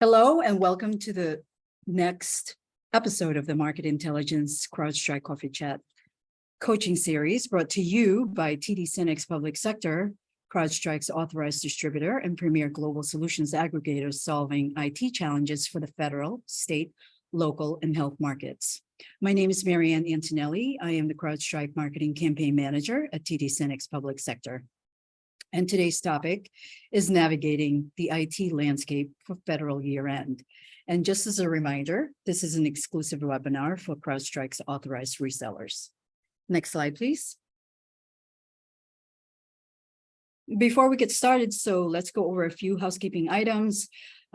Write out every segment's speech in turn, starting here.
Hello and welcome to the next episode of the Market Intelligence CrowdStrike Coffee Chat coaching series brought to you by SYNNEX Public Sector, CrowdStrike's authorized distributor and premier global solutions aggregator solving IT challenges for the federal, state, local, and health markets. My name is Marianne Antonelli. I am the CrowdStrike Marketing Campaign Manager at SYNNEX Public Sector. And today's topic is navigating the IT landscape for federal year end. And just as a reminder, this is an exclusive webinar for CrowdStrike's authorized resellers. Next slide, please. Before we get started, so let's go over a few housekeeping items.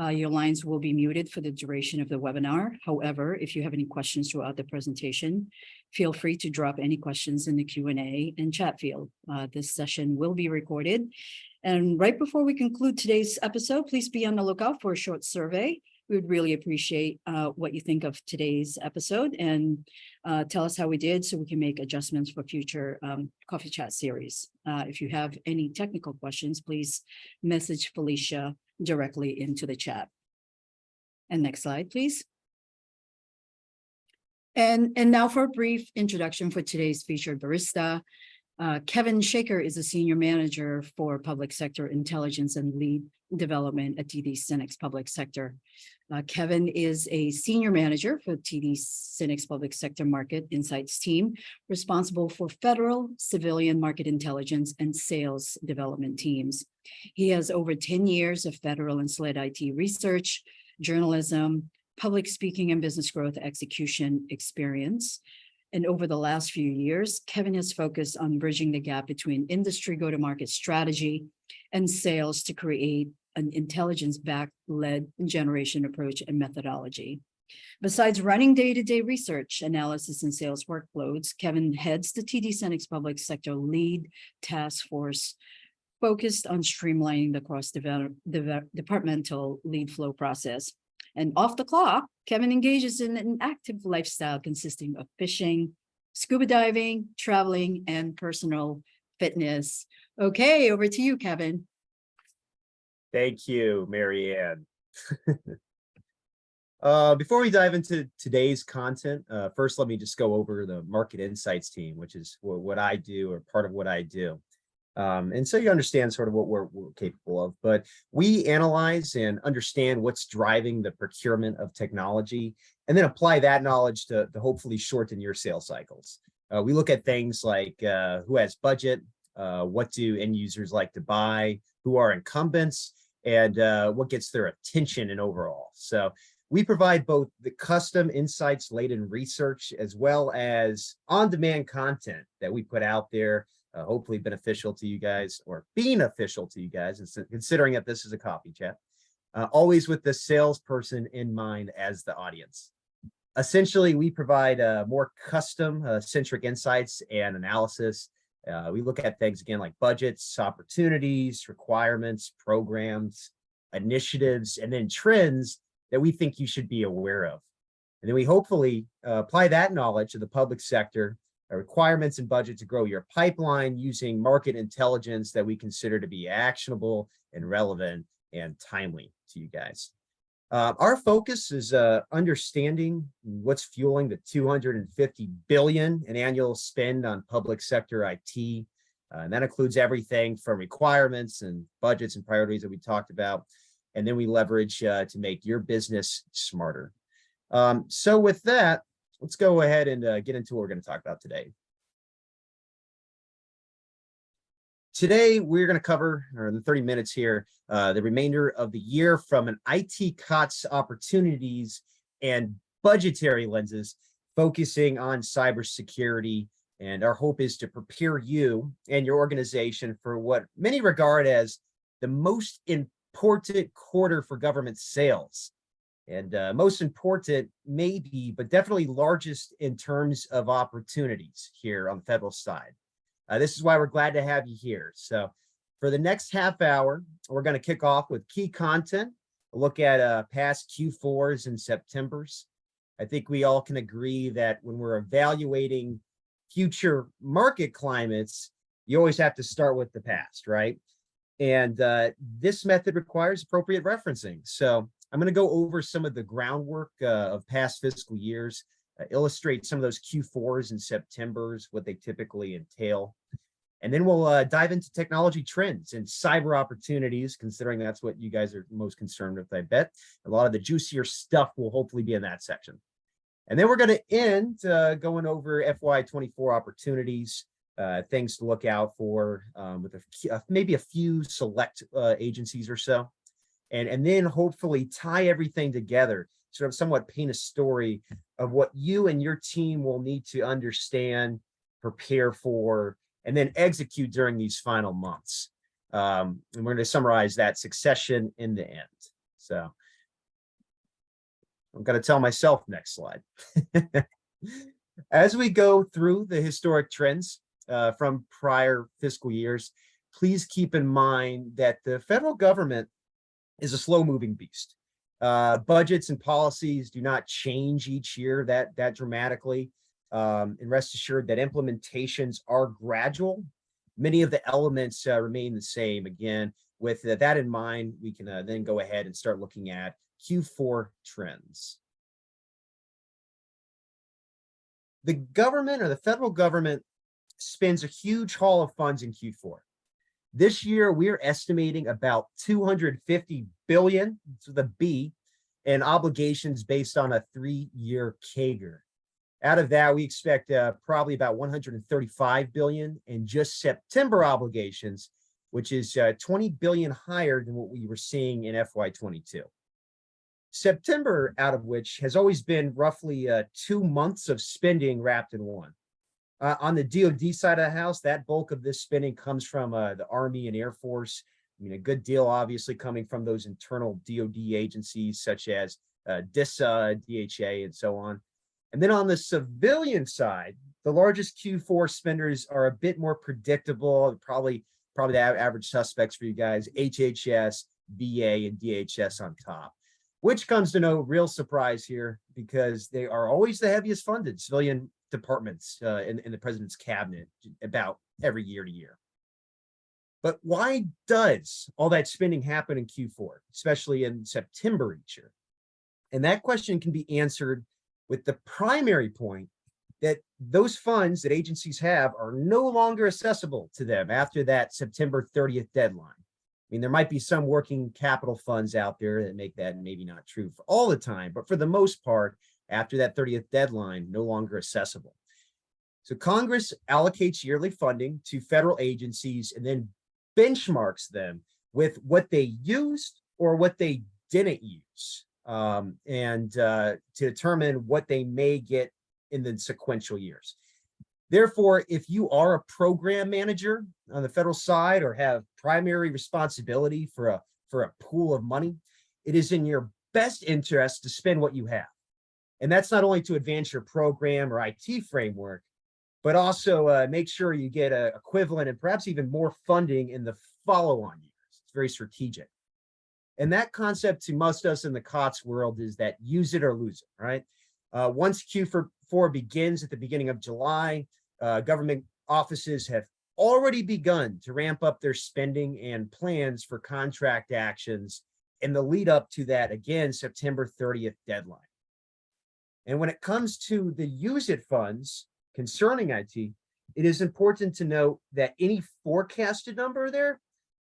Your lines will be muted for the duration of the webinar. However, if you have any questions throughout the presentation, feel free to drop any questions in the Q&A and chat field. This session will be recorded. And right before we conclude today's episode, please be on the lookout for a short survey. We would really appreciate what you think of today's episode and tell us how we did so we can make adjustments for future coffee chat series. If you have any technical questions, please message Felicia directly into the chat. And next slide, please. And now for a brief introduction for today's featured barista. Kevin Shaker is a senior manager for public sector intelligence and lead development at SYNNEX Public Sector. Kevin is a senior manager for SYNNEX Public Sector Market Insights team, responsible for federal, civilian market intelligence and sales development teams. He has over 10 years of federal and SLED IT research, journalism, public speaking, and business growth execution experience. And over the last few years, Kevin has focused on bridging the gap between industry go-to-market strategy and sales to create an intelligence-backed-led generation approach and methodology. Besides running day-to-day research, analysis, and sales workloads, Kevin heads the SYNNEX Public Sector lead task force focused on streamlining the cross-departmental lead flow process. And off the clock, Kevin engages in an active lifestyle consisting of fishing, scuba diving, traveling, and personal fitness. Okay, over to you, Kevin. Thank you, Marianne. Before we dive into today's content, first let me just go over the Market Insights team, which is what I do, or part of what I do. And so you understand sort of what we're capable of, but we analyze and understand what's driving the procurement of technology, and then apply that knowledge to hopefully shorten your sales cycles. We look at things like who has budget, what do end users like to buy, who are incumbents, and what gets their attention and overall. So we provide both the custom insights-laden research as well as on-demand content that we put out there, hopefully beneficial to you guys, or beneficial to you guys, considering that this is a coffee chat, always with the salesperson in mind as the audience. Essentially, we provide more custom-centric insights and analysis. We look at things, again, like budgets, opportunities, requirements, programs, initiatives, and then trends that we think you should be aware of. And then we hopefully apply that knowledge to the public sector, requirements and budget to grow your pipeline using market intelligence that we consider to be actionable and relevant and timely to you guys. Our focus is understanding what's fueling the $250 billion in annual spend on public sector IT. And that includes everything from requirements and budgets and priorities that we talked about. And then we leverage to make your business smarter. So with that, let's go ahead and get into what we're going to talk about today. Today, we're going to cover, or in the 30 minutes here, the remainder of the year from an IT COTS opportunities and budgetary lenses, focusing on cybersecurity. And our hope is to prepare you and your organization for what many regard as the most important quarter for government sales. And most important, maybe, but definitely largest in terms of opportunities here on the federal side. This is why we're glad to have you here. So for the next half hour, we're going to kick off with key content, a look at past Q4s and Septembers. I think we all can agree that when we're evaluating future market climates, you always have to start with the past, right? And this method requires appropriate referencing. So I'm going to go over some of the groundwork of past fiscal years, illustrate some of those Q4s and Septembers, what they typically entail. And then we'll dive into technology trends and cyber opportunities, considering that's what you guys are most concerned with, I bet. A lot of the juicier stuff will hopefully be in that section. And then we're going to end going over FY24 opportunities, things to look out for with maybe a few select agencies or so. And then hopefully tie everything together, sort of somewhat paint a story of what you and your team will need to understand, prepare for, and then execute during these final months. And we're going to summarize that succession in the end. So I'm going to tell myself next slide. As we go through the historic trends from prior fiscal years, please keep in mind that the federal government is a slow-moving beast. Budgets and policies do not change each year that dramatically. And rest assured that implementations are gradual. Many of the elements remain the same. Again, with that in mind, we can then go ahead and start looking at Q4 trends. The government, or the federal government, spends a huge haul of funds in Q4. This year, we're estimating about $250 billion, with a B, in obligations based on a 3-year CAGR. Out of that, we expect probably about $135 billion in just September obligations, which is $20 billion higher than what we were seeing in FY22. September, out of which has always been roughly 2 months of spending wrapped in one. On the DoD side of the house, that bulk of this spending comes from the Army and Air Force. I mean, a good deal, obviously, coming from those internal DoD agencies such as DISA, DHA, and so on. And then on the civilian side, the largest Q4 spenders are a bit more predictable, probably the average suspects for you guys: HHS, VA, and DHS on top, which comes to no real surprise here because they are always the heaviest funded civilian departments in the president's cabinet about every year to year. But why does all that spending happen in Q4, especially in September each year? And that question can be answered with the primary point that those funds that agencies have are no longer accessible to them after that September 30th deadline. I mean, there might be some working capital funds out there that make that maybe not true for all the time, but for the most part, after that 30th deadline, no longer accessible. So Congress allocates yearly funding to federal agencies and then benchmarks them with what they used or what they didn't use, to determine what they may get in the sequential years. Therefore, if you are a program manager on the federal side or have primary responsibility for a pool of money, it is in your best interest to spend what you have. And that's not only to advance your program or IT framework, but also make sure you get an equivalent and perhaps even more funding in the follow-on years. It's very strategic. And that concept to most of us in the COTS world is that use it or lose it, right? Once Q4 begins at the beginning of July, government offices have already begun to ramp up their spending and plans for contract actions in the lead up to that, again, September 30th deadline. And when it comes to the use it funds concerning IT, it is important to note that any forecasted number there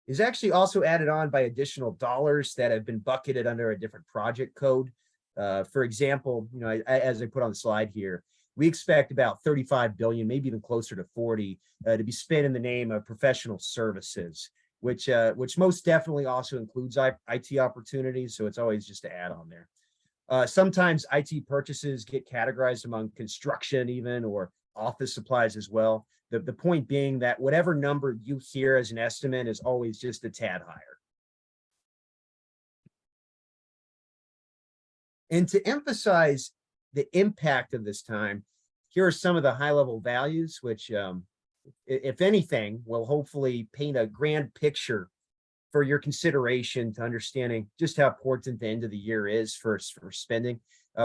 is actually also added on by additional dollars that have been bucketed under a different project code. For example, as I put on the slide here, we expect about 35 billion, maybe even closer to 40, to be spent in the name of professional services, which most definitely also includes IT opportunities. So it's always just to add on there. Sometimes IT purchases get categorized among construction even, or office supplies as well. The point being that whatever number you hear as an estimate is always just a tad higher. And to emphasize the impact of this time, here are some of the high-level values, which, if anything, will hopefully paint a grand picture for your consideration to understanding just how important the end of the year is for spending.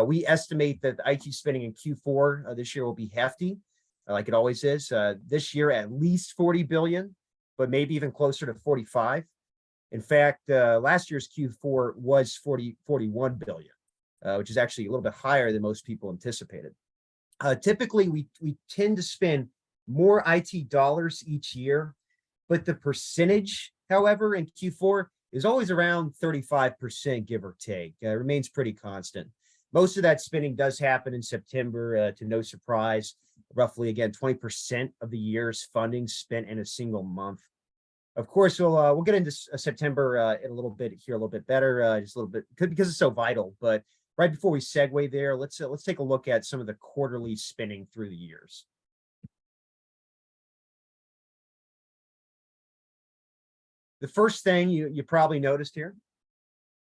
We estimate that the IT spending in Q4 this year will be hefty, like it always is. This year, at least 40 billion, but maybe even closer to 45. In fact, last year's Q4 was 41 billion, which is actually a little bit higher than most people anticipated. Typically, we tend to spend more IT dollars each year, but the percentage, however, in Q4 is always around 35%, give or take. It remains pretty constant. Most of that spending does happen in September, to no surprise. Roughly, again, 20% of the year's funding spent in a single month. Of course, we'll get into September in a little bit here, a little bit better, just a little bit because it's so vital. But right before we segue there, let's take a look at some of the quarterly spending through the years. The first thing you probably noticed here,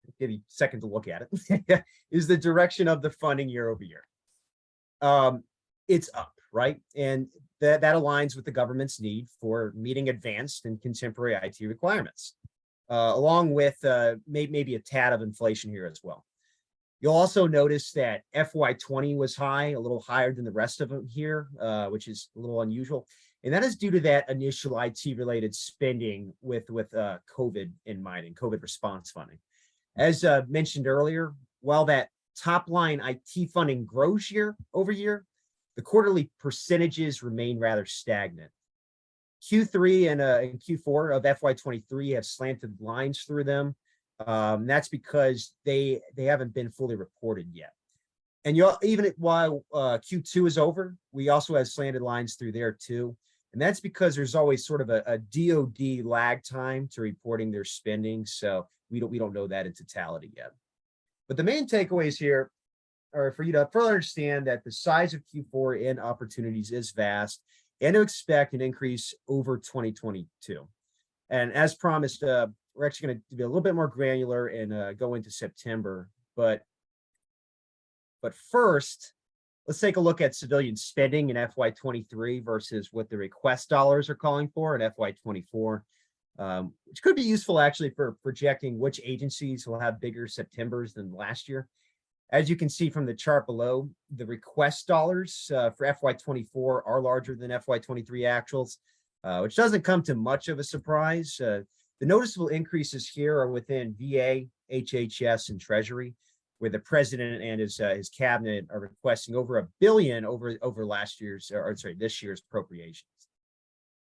I'll give you a second to look at it, is the direction of the funding year over year. It's up, right? And that aligns with the government's need for meeting advanced and contemporary IT requirements, along with maybe a tad of inflation here as well. You'll also notice that FY20 was high, a little higher than the rest of them here, which is a little unusual. And that is due to that initial IT-related spending with COVID in mind and COVID response funding. As mentioned earlier, while that top line IT funding grows year over year, the quarterly percentages remain rather stagnant. Q3 and Q4 of FY23 have slanted lines through them. That's because they haven't been fully reported yet. And even while Q2 is over, we also have slanted lines through there too. And that's because there's always sort of a DoD lag time to reporting their spending. So we don't know that in totality yet. But the main takeaways here are for you to further understand that the size of Q4 in opportunities is vast and to expect an increase over 2022. And as promised, we're actually going to be a little bit more granular and go into September. But first, let's take a look at civilian spending in FY23 versus what the request dollars are calling for in FY24, which could be useful actually for projecting which agencies will have bigger Septembers than last year. As you can see from the chart below, the request dollars for FY24 are larger than FY23 actuals, which doesn't come to much of a surprise. The noticeable increases here are within VA, HHS, and Treasury, where the president and his cabinet are requesting over $1 billion over this year's appropriations.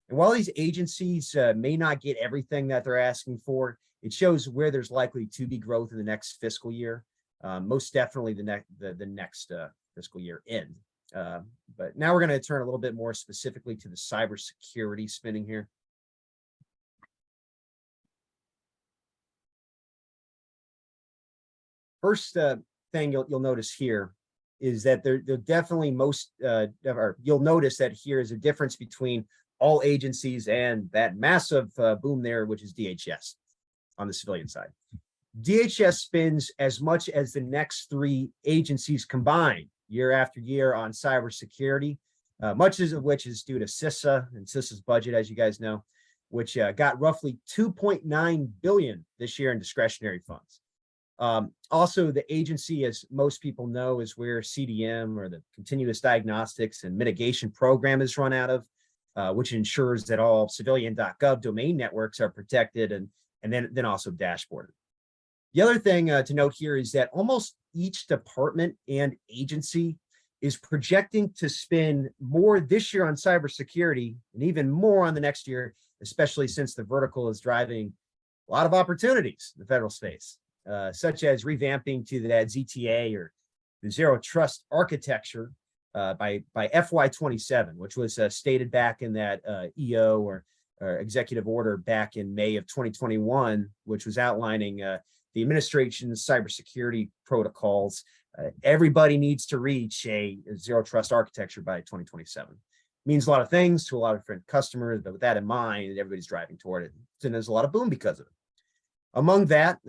And while these agencies may not get everything that they're asking for, it shows where there's likely to be growth in the next fiscal year, most definitely the next fiscal year end. But now we're going to turn a little bit more specifically to the cybersecurity spending here. First thing you'll notice here is that they're definitely you'll notice that here is a difference between all agencies and that massive boom there, which is DHS on the civilian side. DHS spends as much as the next three agencies combined year after year on cybersecurity, much of which is due to CISA and CISA's budget, as you guys know, which got roughly $2.9 billion this year in discretionary funds. Also, the agency, as most people know, is where CDM, or the Continuous Diagnostics and Mitigation Program, is run out of, which ensures that all civilian.gov domain networks are protected and then also dashboarded. The other thing to note here is that almost each department and agency is projecting to spend more this year on cybersecurity and even more on the next year, especially since the vertical is driving a lot of opportunities in the federal space. Such as revamping to that ZTA or the Zero Trust architecture by FY27, which was stated back in that EO or executive order back in May of 2021, which was outlining the administration's cybersecurity protocols. Everybody needs to reach a Zero Trust architecture by 2027. Means a lot of things to a lot of different customers, but with that in mind, everybody's driving toward it. And there's a lot of boom because of it. Among that,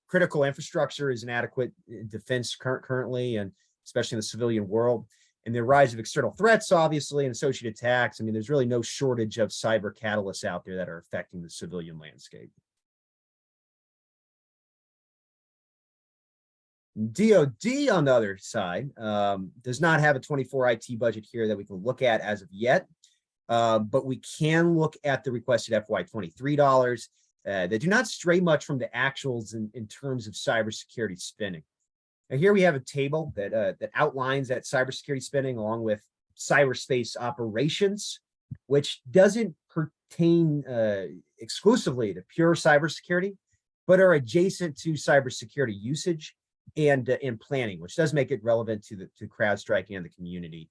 critical infrastructure is inadequate in defense currently, and especially in the civilian world. And the rise of external threats, obviously, and associated attacks. I mean, there's really no shortage of cyber catalysts out there that are affecting the civilian landscape. DoD, on the other side, does not have a 24 IT budget here that we can look at as of yet, but we can look at the requested FY23 dollars that do not stray much from the actuals in terms of cybersecurity spending. Now here we have a table that outlines that cybersecurity spending along with cyberspace operations, which doesn't pertain exclusively to pure cybersecurity, but are adjacent to cybersecurity usage and planning, which does make it relevant to CrowdStrike and the community.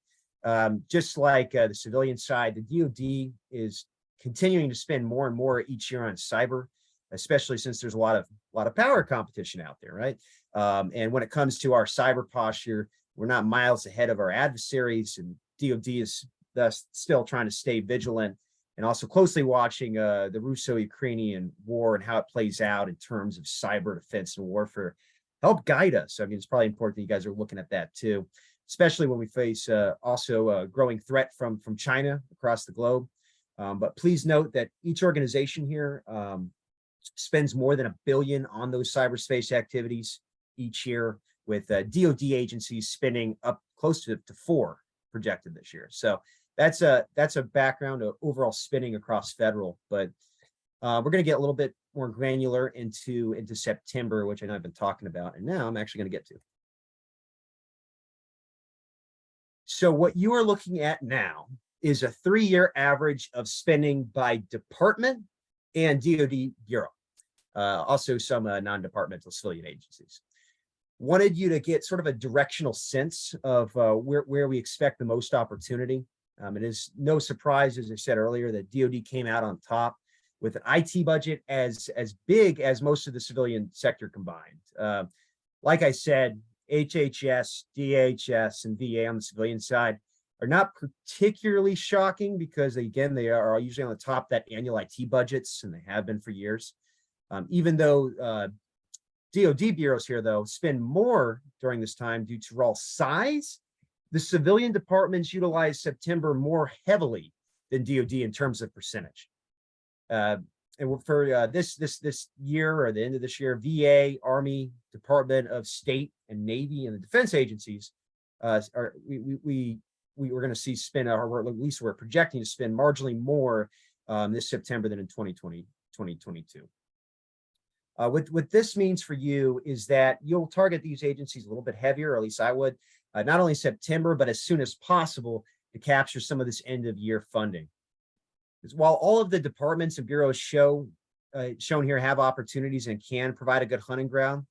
Just like the civilian side, the DoD is continuing to spend more and more each year on cyber, especially since there's a lot of power competition out there, right? And when it comes to our cyber posture, we're not miles ahead of our adversaries, and DoD is thus still trying to stay vigilant and also closely watching the Russo-Ukrainian war and how it plays out in terms of cyber defense and warfare. Help guide us. I mean, it's probably important that you guys are looking at that too, especially when we face also a growing threat from China across the globe. But please note that each organization here spends more than $1 billion on those cyberspace activities each year, with DoD agencies spending up close to 4 projected this year. So that's a background of overall spending across federal, but we're going to get a little bit more granular into September, which I know I've been talking about, and now I'm actually going to get to. So what you are looking at now is a 3-year average of spending by department and DoD bureau, also some non-departmental civilian agencies. Wanted you to get sort of a directional sense of where we expect the most opportunity. It is no surprise, as I said earlier, that DoD came out on top with an IT budget as big as most of the civilian sector combined. Like I said, HHS, DHS, and VA on the civilian side are not particularly shocking because, again, they are usually on the top of that annual IT budgets, and they have been for years. Even though DoD bureaus here, though, spend more during this time due to raw size, the civilian departments utilize September more heavily than DoD in terms of percentage. And for this year or the end of this year, VA, Army, Department of State, and Navy, and the defense agencies we're going to see spend, or at least we're projecting to spend marginally more this September than in 2022. What this means for you is that you'll target these agencies a little bit heavier, or at least I would, not only September, but as soon as possible to capture some of this end of year funding. Because while all of the departments and bureaus shown here have opportunities and can provide a good hunting ground,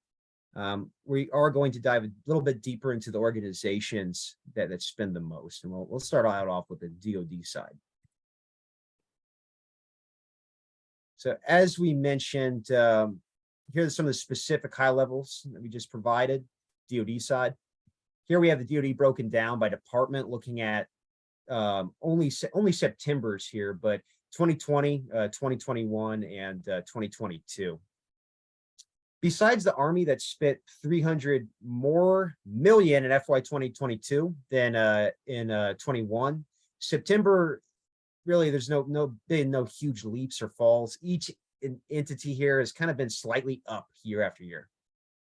we are going to dive a little bit deeper into the organizations that spend the most. And we'll start out off with the DoD side. So as we mentioned, here are some of the specific high levels that we just provided, DoD side. Here we have the DoD broken down by department, looking at only September's here, but 2020, 2021, and 2022. Besides the Army that spent $300 more million in FY 2022 than in 21, September, really, there's no huge leaps or falls. Each entity here has kind of been slightly up year after year.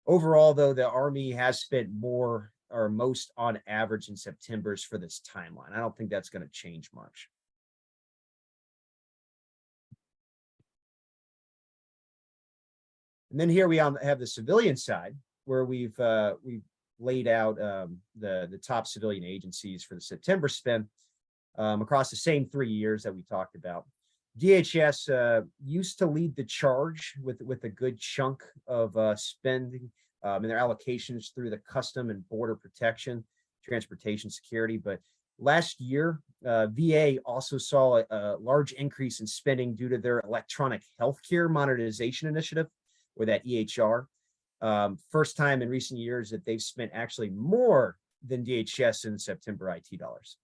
Overall, though, the Army has spent more or most on average in September's for this timeline. I don't think that's going to change much. And then here we have the civilian side, where we've laid out the top civilian agencies for the September spend across the same 3 years that we talked about. DHS used to lead the charge with a good chunk of spending in their allocations through the custom and border protection, transportation security. But last year, VA also saw a large increase in spending due to their electronic healthcare modernization initiative, or that EHR. First time in recent years that they've spent actually more than DHS in September IT dollars.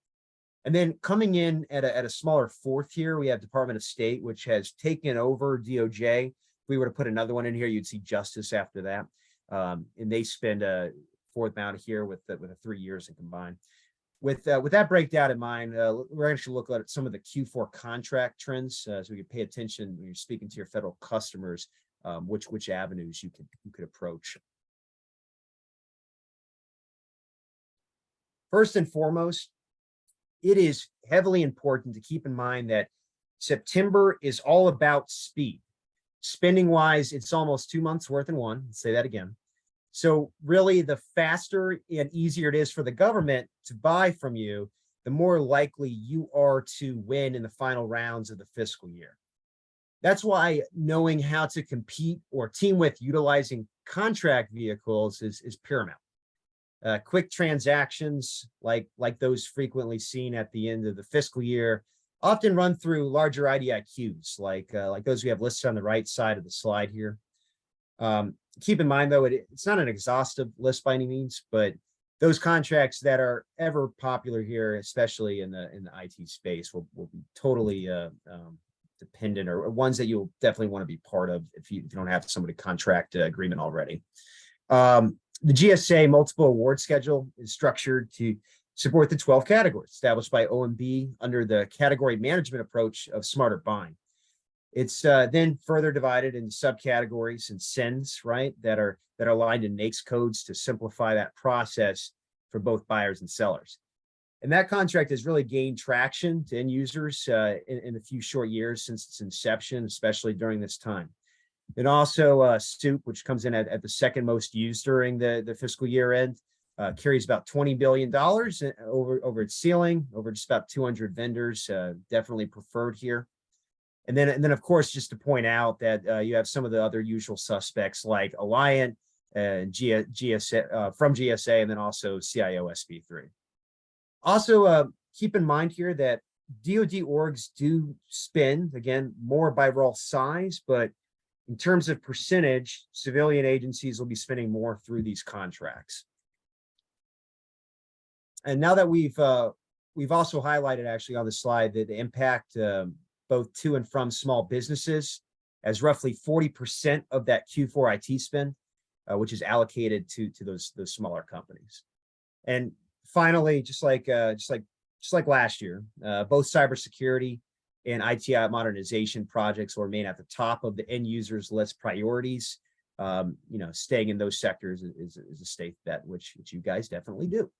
And then coming in at a smaller fourth here, we have Department of State, which has taken over DOJ. If we were to put another one in here, you'd see Justice after that. And they spend a fourth amount here with the 3 years in combined. With that breakdown in mind, we're actually looking at some of the Q4 contract trends, so we can pay attention when you're speaking to your federal customers, which avenues you could approach. First and foremost, it is heavily important to keep in mind that September is all about speed. Spending wise, it's almost 2 months worth in one. Let's say that again. So really, the faster and easier it is for the government to buy from you, the more likely you are to win in the final rounds of the fiscal year. That's why knowing how to compete or team with utilizing contract vehicles is paramount. Quick transactions like those frequently seen at the end of the fiscal year often run through larger IDIQs like those we have listed on the right side of the slide here. Keep in mind, though, it's not an exhaustive list by any means, but those contracts that are ever popular here, especially in the IT space, will be totally dependent, or ones that you'll definitely want to be part of if you don't have somebody contract agreement already. The GSA multiple award schedule is structured to support the 12 categories established by OMB under the category management approach of smarter buying. It's then further divided into subcategories and SYNNEX, right, that are aligned in NAICS codes to simplify that process for both buyers and sellers. And that contract has really gained traction to end users in a few short years since its inception, especially during this time. And also SOUP, which comes in at the second most used during the fiscal year end, carries about $20 billion over its ceiling, over just about 200 vendors, definitely preferred here. And then, of course, just to point out that you have some of the other usual suspects like Alliant, GSA, from GSA, and then also CIO SB3. Also, keep in mind here that DoD orgs do spend, again, more by raw size, but in terms of percentage, civilian agencies will be spending more through these contracts. And now that we've also highlighted actually on the slide that the impact both to and from small businesses, as roughly 40% of that Q4 IT spend, which is allocated to those smaller companies. And finally, just like last year, both cybersecurity and IT modernization projects will remain at the top of the end users list priorities. Staying in those sectors is a safe bet, which you guys definitely do.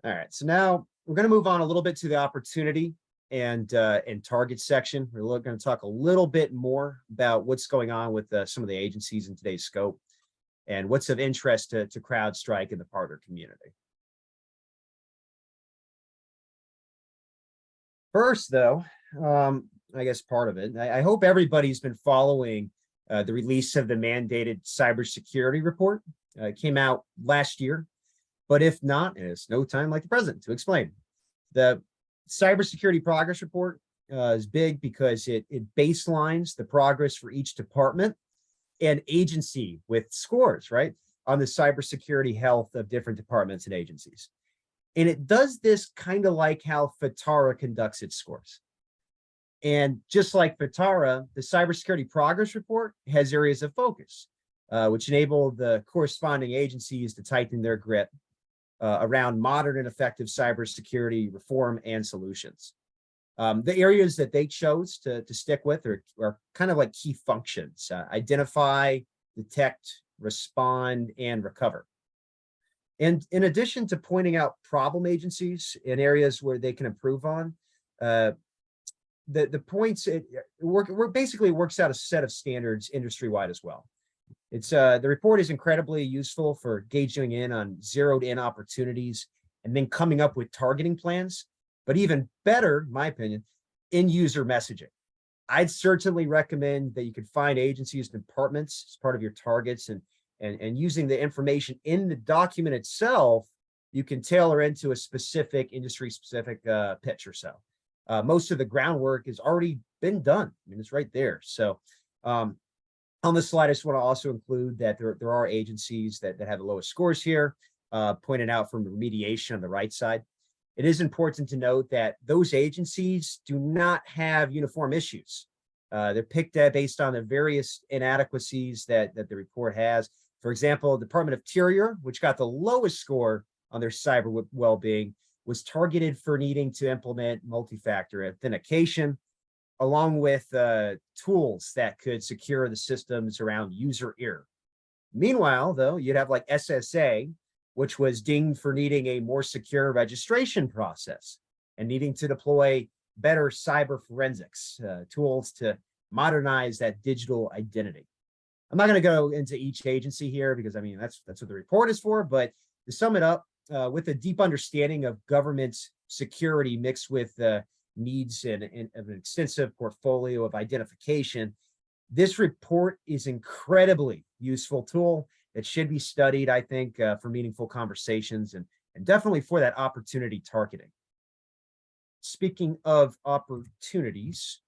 All right, so now we're going to move on a little bit to the opportunity and target section. We're going to talk a little bit more about what's going on with some of the agencies in today's scope and what's of interest to CrowdStrike and the partner community. First, though, I guess part of it, I hope everybody's been following the release of the mandated cybersecurity report. It came out last year. But if not, it's no time like the present to explain. The cybersecurity progress report is big because it baselines the progress for each department and agency with scores, right, on the cybersecurity health of different departments and agencies. And it does this kind of like how FITARA conducts its scores. And just like FITARA, the cybersecurity progress report has areas of focus, which enable the corresponding agencies to tighten their grip around modern and effective cybersecurity reform and solutions. The areas that they chose to stick with are kind of like key functions: identify, detect, respond, and recover. And in addition to pointing out problem agencies in areas where they can improve on, the points basically works out a set of standards industry-wide as well. It's the report is incredibly useful for gauging in on zeroed in opportunities and then coming up with targeting plans, but even better, in my opinion, end user messaging. I'd certainly recommend that you could find agencies and departments as part of your targets, and using the information in the document itself, you can tailor into a specific industry specific pitch or so. Most of the groundwork has already been done. I mean, it's right there. So on this slide, I just want to also include that there are agencies that have the lowest scores here, pointed out from remediation on the right side. It is important to note that those agencies do not have uniform issues. They're picked based on the various inadequacies that the report has. For example, the Department of Interior, which got the lowest score on their cyber well-being, was targeted for needing to implement multi-factor authentication, along with tools that could secure the systems around user error. Meanwhile, though, you'd have like SSA, which was dinged for needing a more secure registration process. and needing to deploy better cyber forensics tools to modernize that digital identity. I'm not going to go into each agency here because I mean that's what the report is for. But to sum it up, with a deep understanding of government security mixed with needs and of an extensive portfolio of identification, this report is incredibly useful tool that should be studied, I think, for meaningful conversations and definitely for that opportunity targeting. Speaking of opportunities,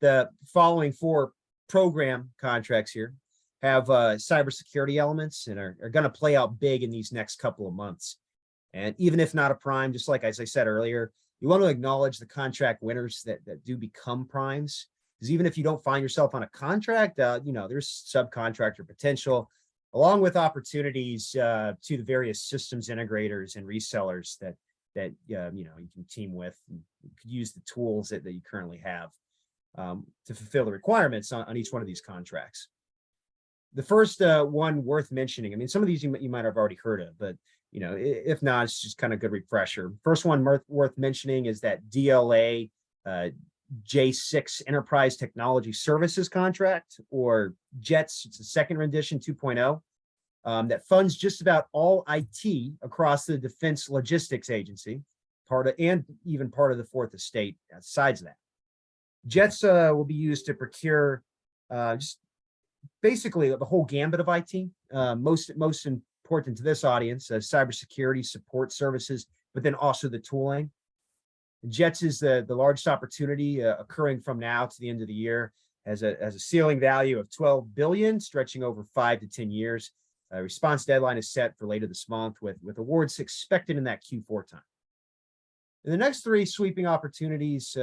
the following 4 program contracts here have cybersecurity elements and are going to play out big in these next couple of months. And even if not a prime, just like as I said earlier, you want to acknowledge the contract winners that do become primes. Because even if you don't find yourself on a contract, there's subcontractor potential, along with opportunities to the various systems integrators and resellers that you can team with. And you could use the tools that you currently have to fulfill the requirements on each one of these contracts. The first one worth mentioning, I mean, some of these you might have already heard of, but if not, it's just kind of good refresher. First one worth mentioning is that DLA J6 Enterprise Technology Services contract, or JETS. It's the second rendition 2.0 that funds just about all IT across the Defense Logistics Agency, and even part of the Fourth Estate. Besides that, JETS will be used to procure just basically the whole gambit of IT. Most important to this audience, cybersecurity support services, but then also the tooling. JETS is the largest opportunity occurring from now to the end of the year, as a ceiling value of $12 billion, stretching over 5 to 10 years. Response deadline is set for later this month, with awards expected in that Q4 time. And the next 3 sweeping opportunities,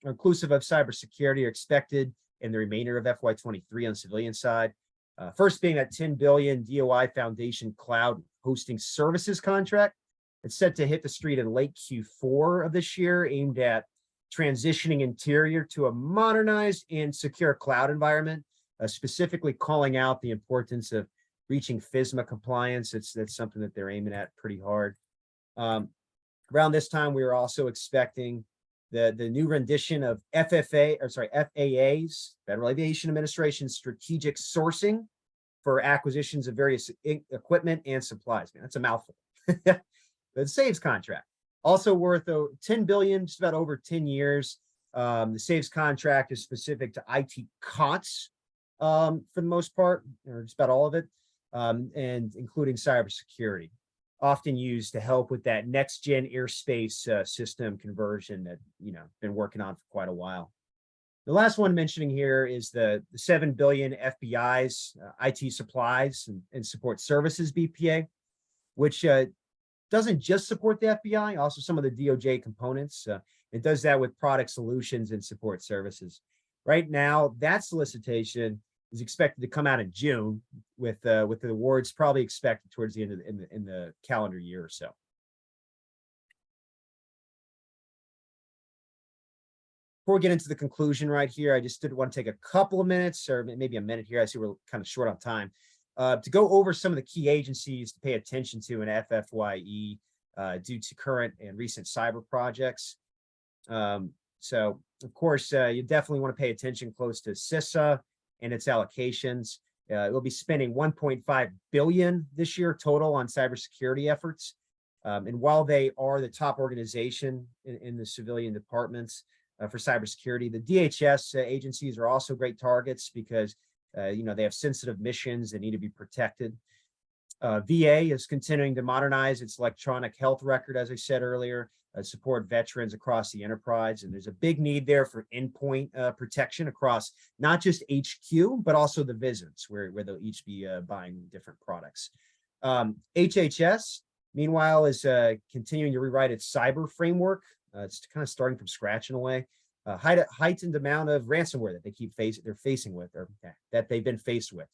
inclusive of cybersecurity, are expected in the remainder of FY23 on the civilian side. First being that $10 billion DOI Foundation Cloud Hosting Services contract. It's set to hit the street in late Q4 of this year, aimed at transitioning Interior to a modernized and secure cloud environment, specifically calling out the importance of reaching FISMA compliance. That's something that they're aiming at pretty hard. Around this time, we were also expecting the new rendition of FAA's, Federal Aviation Administration, strategic sourcing for acquisitions of various equipment and supplies. Man, that's a mouthful. The SAVES contract, also worth $10 billion, just about over 10 years. The SAVES contract is specific to IT COTS for the most part, or just about all of it, and including cybersecurity, often used to help with that next-gen airspace system conversion that been working on for quite a while. The last one mentioning here is the $7 billion FBI's IT supplies and support services BPA, which doesn't just support the FBI, also some of the DOJ components. It does that with product solutions and support services. Right now, that solicitation is expected to come out in June, with the awards probably expected towards the end of in the calendar year or so. Before we get into the conclusion right here, I just did want to take a couple of minutes, or maybe a minute here. I see we're kind of short on time, to go over some of the key agencies to pay attention to in FFYE due to current and recent cyber projects. So, of course, you definitely want to pay attention close to CISA and its allocations. It will be spending $1.5 billion this year total on cybersecurity efforts. And while they are the top organization in the civilian departments for cybersecurity, the DHS agencies are also great targets because they have sensitive missions that need to be protected. VA is continuing to modernize its electronic health record, as I said earlier, support veterans across the enterprise. And there's a big need there for endpoint protection across not just HQ, but also the VISNs, where they'll each be buying different products. HHS, meanwhile, is continuing to rewrite its cyber framework. It's kind of starting from scratch in a way. Heightened amount of ransomware that they're facing with, or that they've been faced with.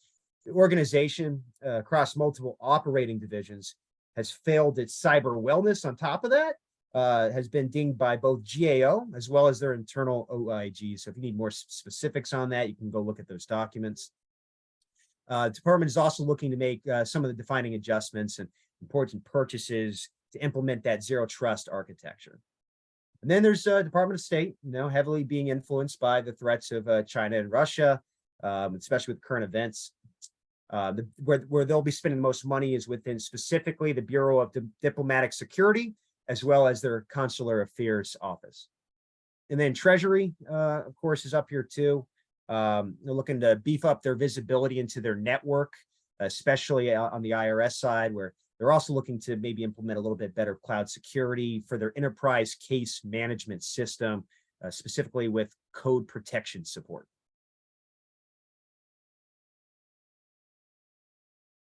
The organization across multiple operating divisions has failed its cyber wellness. On top of that, has been dinged by both GAO as well as their internal OIG. So if you need more specifics on that, you can go look at those documents. The department is also looking to make some of the defining adjustments and important purchases to implement that zero trust architecture. And then there's Department of State, heavily being influenced by the threats of China and Russia, especially with current events. Where they'll be spending the most money is within specifically the Bureau of Diplomatic Security, as well as their Consular Affairs Office. And then Treasury, of course, is up here too. They're looking to beef up their visibility into their network, especially on the IRS side, where they're also looking to maybe implement a little bit better cloud security for their enterprise case management system, specifically with code protection support.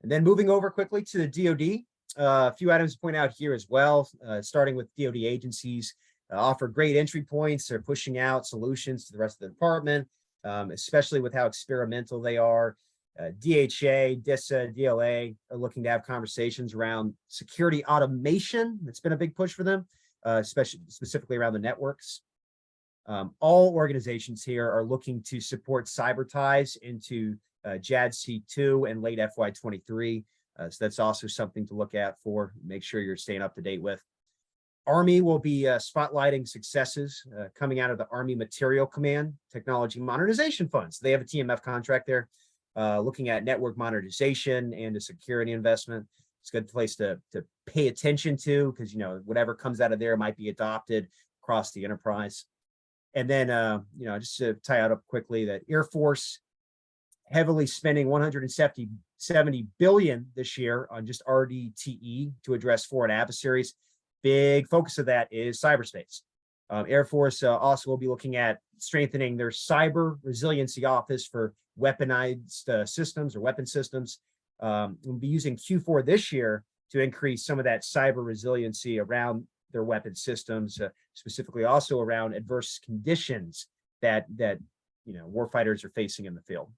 And then moving over quickly to the DoD, a few items to point out here as well, starting with DoD agencies, offer great entry points. They're pushing out solutions to the rest of the department, especially with how experimental they are. DHA, DISA, DLA are looking to have conversations around security automation. That's been a big push for them, specifically around the networks. All organizations here are looking to support cyber ties into JADC2 and late FY23. So that's also something to look at for, make sure you're staying up to date with. Army will be spotlighting successes coming out of the Army Material Command Technology Modernization Funds. They have a TMF contract there, looking at network modernization and a security investment. It's a good place to pay attention to, because whatever comes out of there might be adopted across the enterprise. And then just to tie it up quickly, that Air Force heavily spending $170 billion this year on just RDTE to address foreign adversaries. Big focus of that is cyberspace. Air Force also will be looking at strengthening their cyber resiliency office for weaponized systems or weapon systems. We'll be using Q4 this year to increase some of that cyber resiliency around their weapon systems, specifically also around adverse conditions that warfighters are facing in the field.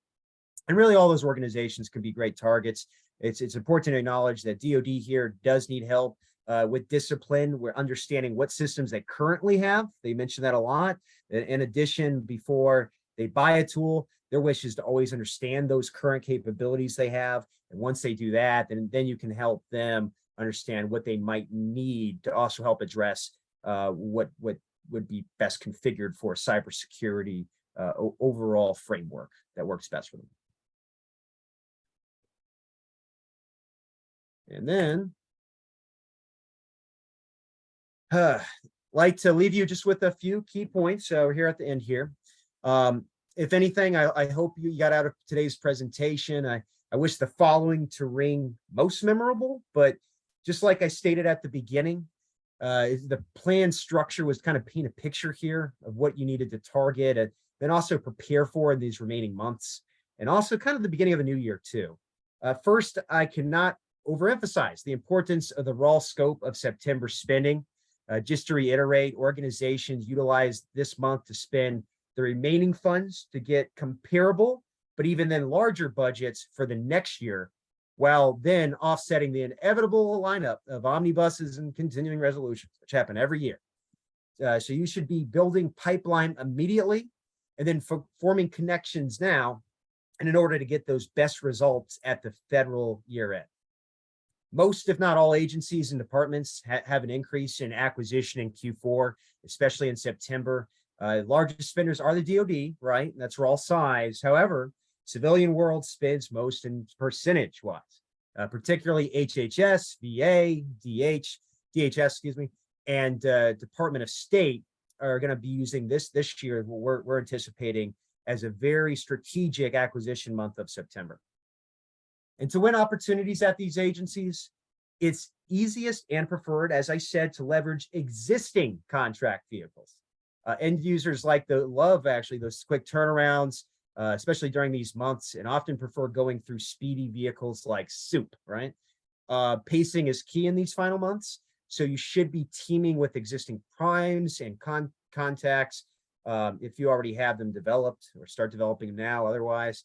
And really, all those organizations can be great targets. It's important to acknowledge that DoD here does need help with discipline. We're understanding what systems they currently have. They mention that a lot. In addition, before they buy a tool, their wish is to always understand those current capabilities they have. And once they do that, then you can help them understand what they might need to also help address what would be best configured for cybersecurity overall framework that works best for them. And then, like to leave you just with a few key points. We're here at the end here. If anything, I hope you got out of today's presentation. I wish the following to ring most memorable, but just like I stated at the beginning, the plan structure was kind of paint a picture here of what you needed to target and then also prepare for in these remaining months, and also kind of the beginning of the new year too. First, I cannot overemphasize the importance of the raw scope of September spending. Just to reiterate, organizations utilize this month to spend the remaining funds to get comparable, but even then larger budgets for the next year, while then offsetting the inevitable lineup of omnibuses and continuing resolutions, which happen every year. So you should be building pipeline immediately and then forming connections now, and in order to get those best results at the federal year end. Most, if not all, agencies and departments have an increase in acquisition in Q4, especially in September. Largest spenders are the DoD, right? And that's for all size. However, civilian world spends most in percentage-wise, particularly HHS, VA, DHS, and Department of State are going to be using this year. We're anticipating as a very strategic acquisition month of September. And to win opportunities at these agencies, it's easiest and preferred, as I said, to leverage existing contract vehicles. End users love actually those quick turnarounds, especially during these months, and often prefer going through speedy vehicles like soup, right? Pacing is key in these final months. So you should be teaming with existing primes and contacts if you already have them developed, or start developing them now. Otherwise,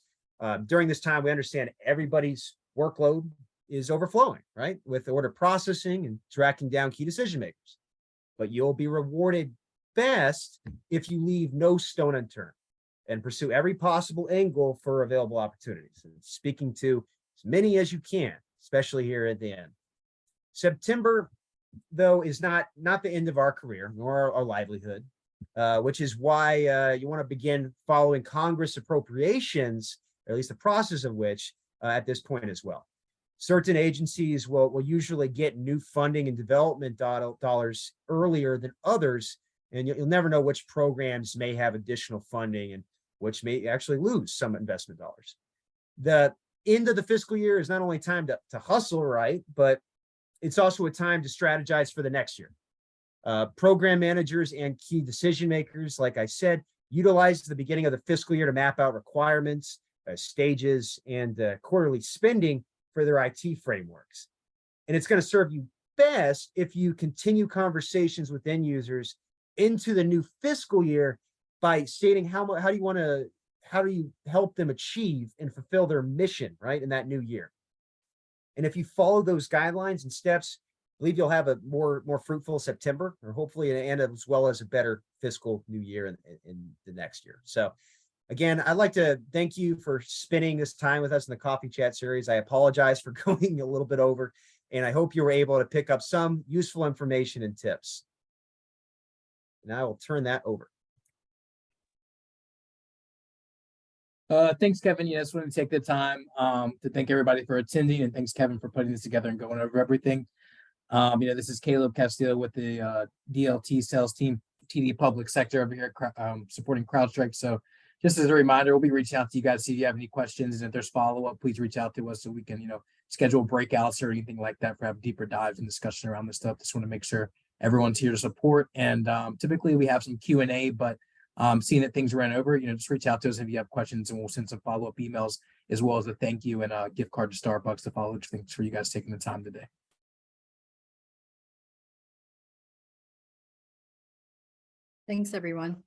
during this time, we understand everybody's workload is overflowing, right? With order processing and tracking down key decision makers. But you'll be rewarded best if you leave no stone unturned and pursue every possible angle for available opportunities, and speaking to as many as you can, especially here at the end. September though, is not the end of our career nor our livelihood, which is why you want to begin following Congress appropriations, or at least the process of which, at this point as well. Certain agencies will usually get new funding and development dollars earlier than others, and you'll never know which programs may have additional funding and which may actually lose some investment dollars. The end of the fiscal year is not only time to hustle, right, but it's also a time to strategize for the next year. Program managers and key decision makers, like I said, utilize the beginning of the fiscal year to map out requirements, stages, and quarterly spending for their IT frameworks. And it's going to serve you best if you continue conversations with end users into the new fiscal year by stating how do you help them achieve and fulfill their mission, right, in that new year. And if you follow those guidelines and steps, I believe you'll have a more fruitful September, or hopefully, and as well as a better fiscal new year in the next year. So again, I'd like to thank you for spending this time with us in the Coffee Chat series. I apologize for going a little bit over, and I hope you were able to pick up some useful information and tips. And I will turn that over. Thanks, Kevin. I just wanted to take the time to thank everybody for attending, and thanks, Kevin, for putting this together and going over everything. This is Caleb Castillo with the DLT sales team, TD Public Sector over here, supporting CrowdStrike. So just as a reminder, we'll be reaching out to you guys, see if you have any questions, and if there's follow-up, please reach out to us so we can, schedule breakouts or anything like that for have deeper dives and discussion around this stuff. Just want to make sure everyone's here to support. And typically we have some Q&A, but seeing that things ran over, just reach out to us if you have questions, and we'll send some follow-up emails as well as a thank you and a gift card to Starbucks to follow. Thanks for you guys taking the time today. Thanks, everyone.